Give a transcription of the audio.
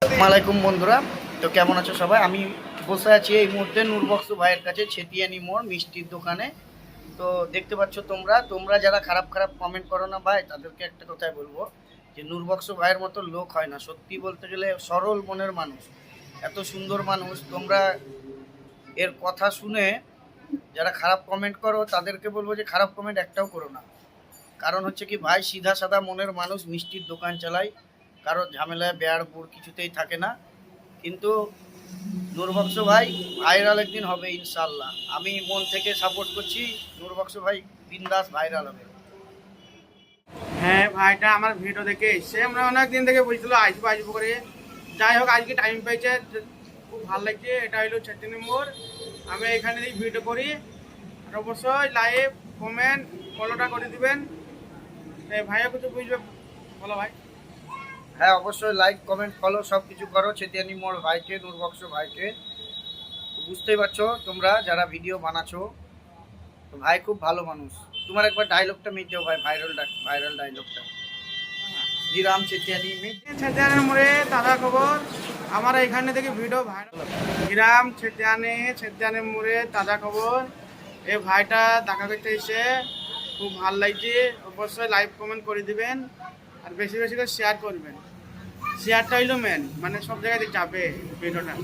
আসসালামাইকুম বন্ধুরা, তো কেমন আছো সবাই? আমি বসে আছি এই মুহূর্তে নূরবক্স ভাইয়ের কাছে, ছেতিয়ানি মোড় মিষ্টির দোকানে। তো দেখতে পাচ্ছ তোমরা যারা খারাপ খারাপ কমেন্ট করো না ভাই, তাদেরকে একটা কথাই বলবো যে নূরবক্স ভাইয়ের মতো লোক হয় না। সত্যি বলতে গেলে সরল মনের মানুষ, এত সুন্দর মানুষ। তোমরা এর কথা শুনে যারা খারাপ কমেন্ট করো তাদেরকে বলবো যে খারাপ কমেন্ট একটাও করো না। কারণ হচ্ছে কি ভাই, সিধা সাদা মনের মানুষ, মিষ্টির দোকান চালায়, কারো ঝামেলায় বেয়ার বুড় কিছুতেই থাকে না। কিন্তু নূরবক্স ভাই ভাইরাল একদিন হবে ইনশাল্লাহ। আমি মন থেকে সাপোর্ট করছি, নূরবক্স ভাই বিন্দাস ভাইরাল হবে। হ্যাঁ, ভাইটা আমার ভিডিও দেখে এসছে। আমরা অনেক দিন থেকে বলছিল আসবো আসবো করে। যাই হোক, আজকে টাইম পেয়েছে, খুব ভালো লাগছে। এটা হলো 36 নম্বর। আমি এখানে ভিডিও করি। আর অবশ্যই লাইভ কমেন্ট ফলোটা করে দিবেন। ভাইয়া কিছু বুঝবে, বলো ভাই। হ্যাঁ, অবশ্যই লাইক কমেন্ট ফলো সব কিছু করো ছেতিয়ানি মোড় ভাইকে, নূরবক্স ভাইকে। বুঝতেই পারছো তোমরা যারা ভিডিও বানাচ্ছো, তো ভাই খুব ভালো মানুষ। তোমার একবার ডায়লগটা মিট দাও ভাই, ভাইরাল ডায়লগটা। জিরাম ছেতিয়ানি মিট। 36 নম্বরে তাজা খবর। আমার এখানে থেকে ভিডিও ভাইরাল। গ্রাম 36 মোড়ে তাজা খবর। এই ভাইটা দেখা করতে এসে খুব ভালো লাগছে। অবশ্যই লাইভ কমেন্ট করে দিবেন আর বেশি বেশি করে শেয়ার করবেন। শেয়ারটা হইলো মেন, মানে সব জায়গায় যাবে ভিডিওটা।